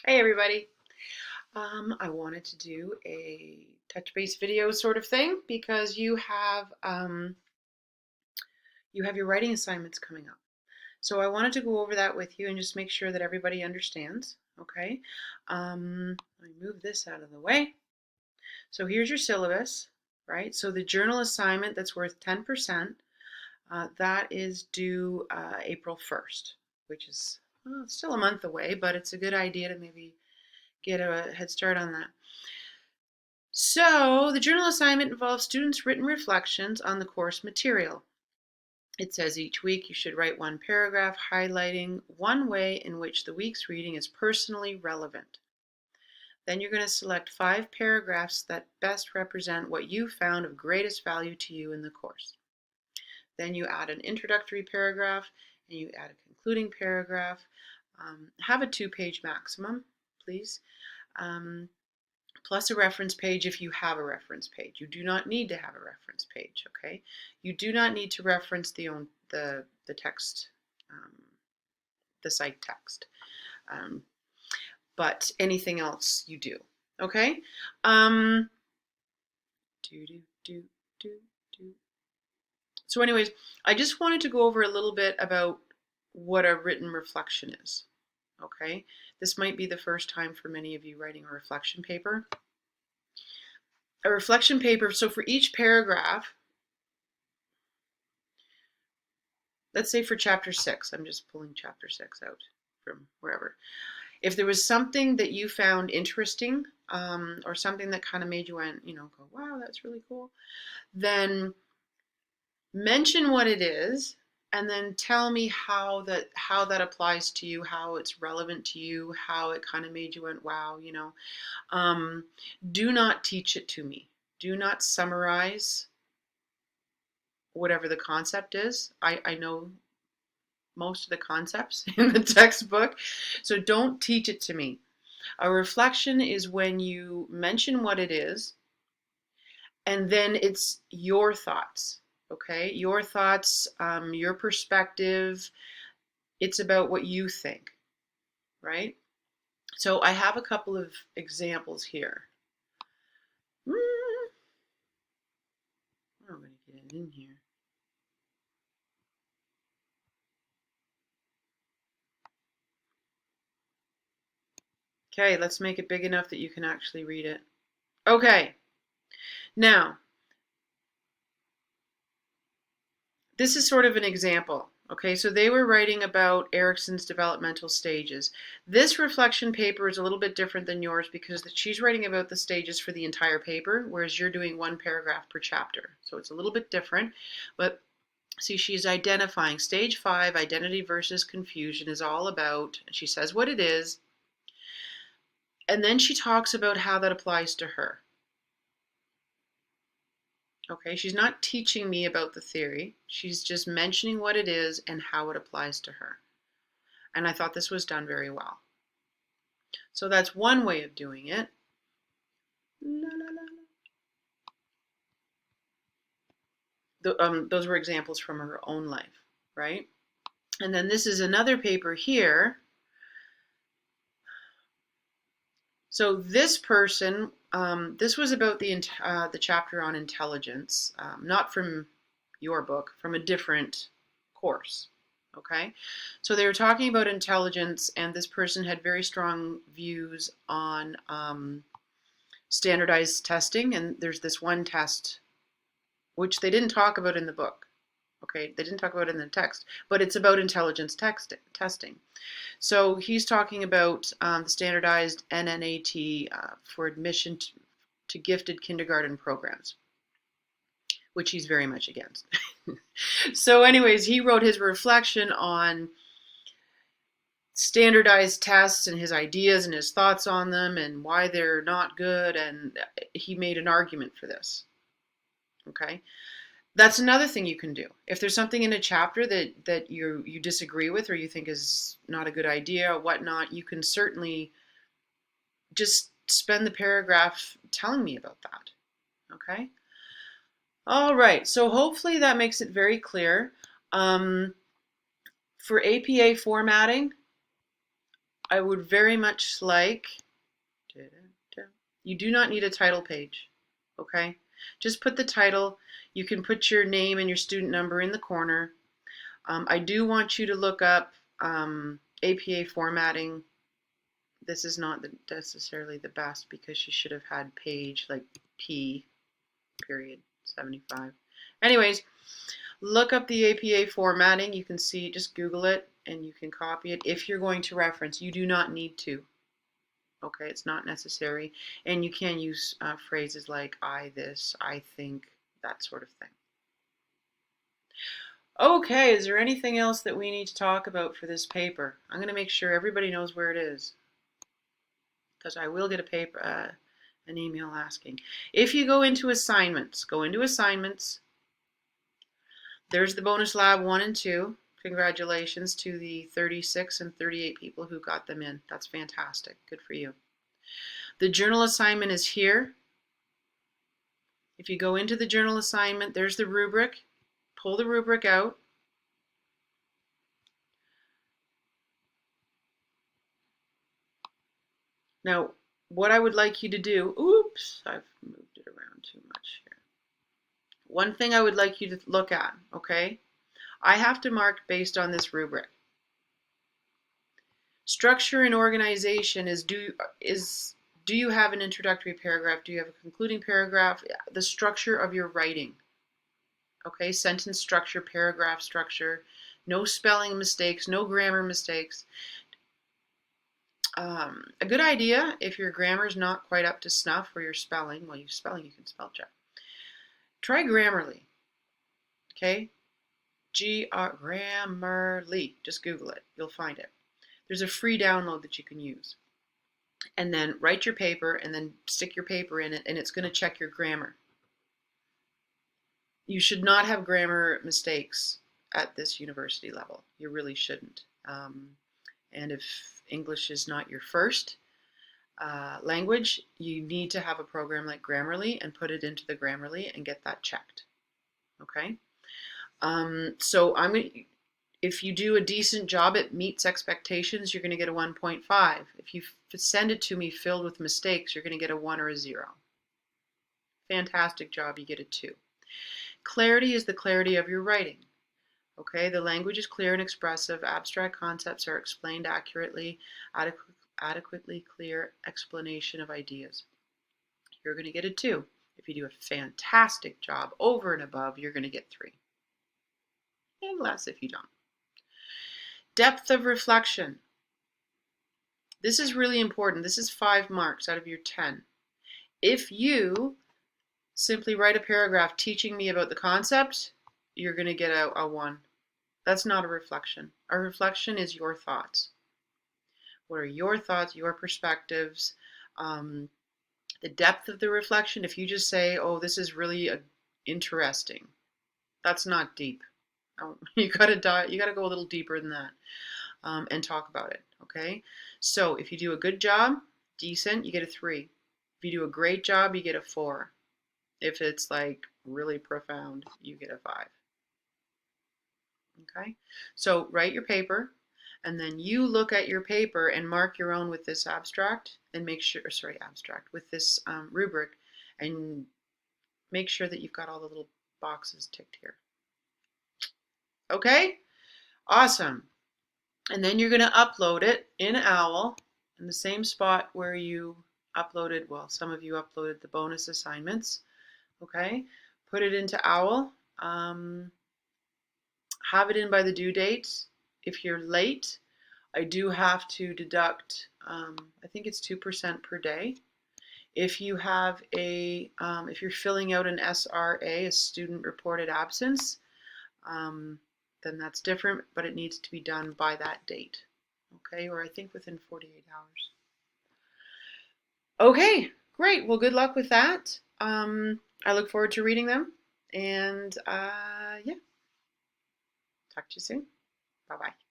Hey everybody. I wanted to do a touch base video sort of thing because you have your writing assignments coming up. So I wanted to go over that with you and just make sure that everybody understands. Okay. Let me move this out of the way. So here's your syllabus, right? So the journal assignment that's worth 10%, that is due April 1st, which is it's still a month away, but it's a good idea to maybe get a head start on that. So the journal assignment involves students' written reflections on the course material. It says each week you should write one paragraph highlighting one way in which the week's reading is personally relevant. Then you're going to select 5 paragraphs that best represent what you found of greatest value to you in the course. Then you add an introductory paragraph and you add a concluding paragraph. Have a 2-page maximum, please. Plus a reference page if you have a reference page. You do not need to have a reference page, okay? You do not need to reference the text, the cite text, but anything else you do, okay? So anyways, I just wanted to go over a little bit about what a written reflection is, okay? This might be the first time for many of you writing a reflection paper. A reflection paper, so for each paragraph, let's say for chapter 6, I'm just pulling chapter 6 out from wherever. If there was something that you found interesting, or something that kind of made you went, go, wow, that's really cool, then mention what it is and then tell me how that applies to you, how it's relevant to you, how it kind of made you went, wow, do not teach it to me. Do not summarize whatever the concept is. I know most of the concepts in the textbook, so don't teach it to me. A reflection is when you mention what it is, and then it's your thoughts, okay? Your thoughts, your perspective. It's about what you think, right? So I have a couple of examples here. I'm going to get it in here. Okay, let's make it big enough that you can actually read it. Okay, now, this is sort of an example. Okay, so they were writing about Erikson's developmental stages. This reflection paper is a little bit different than yours because she's writing about the stages for the entire paper, whereas you're doing 1 paragraph per chapter. So it's a little bit different, but see, she's identifying stage 5, identity versus confusion, is all about, she says what it is, and then she talks about how that applies to her. Okay, she's not teaching me about the theory. She's just mentioning what it is and how it applies to her. And I thought this was done very well. So that's one way of doing it. Those were examples from her own life, right? And then this is another paper here. So this person, this was about the chapter on intelligence, not from your book, from a different course. Okay, so they were talking about intelligence, and this person had very strong views on standardized testing. And there's this one test which they didn't talk about in the book. Okay, they didn't talk about it in the text, but it's about intelligence testing. So he's talking about the standardized NNAT for admission to gifted kindergarten programs, which he's very much against. So anyways, he wrote his reflection on standardized tests and his ideas and his thoughts on them and why they're not good, and he made an argument for this. Okay, that's another thing you can do. If there's something in a chapter that you disagree with or you think is not a good idea or whatnot, you can certainly just spend the paragraph telling me about that. Okay? All right, so hopefully that makes it very clear. For APA formatting, I would very much like, you do not need a title page, okay? Just put the title. You can put your name and your student number in the corner. I do want you to look up APA formatting. This is not necessarily the best because you should have had page like P period 75. Anyways, look up the APA formatting. You can see, just Google it and you can copy it if you're going to reference. You do not need to. Okay, it's not necessary. And you can use phrases like I this, I think, that sort of thing. Okay, is there anything else that we need to talk about for this paper? I'm going to make sure everybody knows where it is, because I will get a paper, an email asking. If you go into assignments, there's the bonus lab 1 and 2. Congratulations to the 36 and 38 people who got them in. That's fantastic. Good for you. The journal assignment is here. If you go into the journal assignment, there's the rubric. Pull the rubric out. Now, what I would like you to do, oops, I've moved it around too much here. One thing I would like you to look at, okay? I have to mark based on this rubric. Structure and organization is do you have an introductory paragraph? Do you have a concluding paragraph? The structure of your writing. Okay, sentence structure, paragraph structure, no spelling mistakes, no grammar mistakes. A good idea if your grammar is not quite up to snuff or your spelling, well, you can spell check. Try Grammarly. Okay, Grammarly. Just Google it. You'll find it. There's a free download that you can use. And then write your paper and then stick your paper in it, and it's going to check your grammar. You should not have grammar mistakes at this university level. You really shouldn't. And if English is not your first language, you need to have a program like Grammarly and put it into the Grammarly and get that checked. Okay? So if you do a decent job, it meets expectations, you're going to get a 1.5. If you send it to me filled with mistakes, you're going to get a 1 or a 0. Fantastic job, you get a 2. Clarity is the clarity of your writing. Okay, the language is clear and expressive. Abstract concepts are explained accurately. Adequately clear explanation of ideas. You're going to get a 2. If you do a fantastic job over and above, you're going to get 3. And less if you don't. Depth of reflection. This is really important. This is 5 marks out of your 10. If you simply write a paragraph teaching me about the concept, you're going to get a 1. That's not a reflection. A reflection is your thoughts. What are your thoughts, your perspectives? The depth of the reflection, if you just say, oh, this is really interesting, that's not deep. You gotta go a little deeper than that and talk about it, okay? So if you do a good job, decent, you get a 3. If you do a great job, you get a 4. If it's like really profound, you get a 5. Okay, so write your paper and then you look at your paper and mark your own with this abstract and make sure, with this rubric, and make sure that you've got all the little boxes ticked here. Okay, awesome. And then you're going to upload it in OWL in the same spot where you uploaded, well, some of you uploaded the bonus assignments. Okay, put it into OWL. Have it in by the due date. If you're late, I do have to deduct, I think it's 2% per day. If you have if you're filling out an SRA, a student reported absence, then that's different, but it needs to be done by that date. Okay, or I think within 48 hours. Okay, great. Well, good luck with that. I look forward to reading them, and yeah. Talk to you soon. Bye-bye.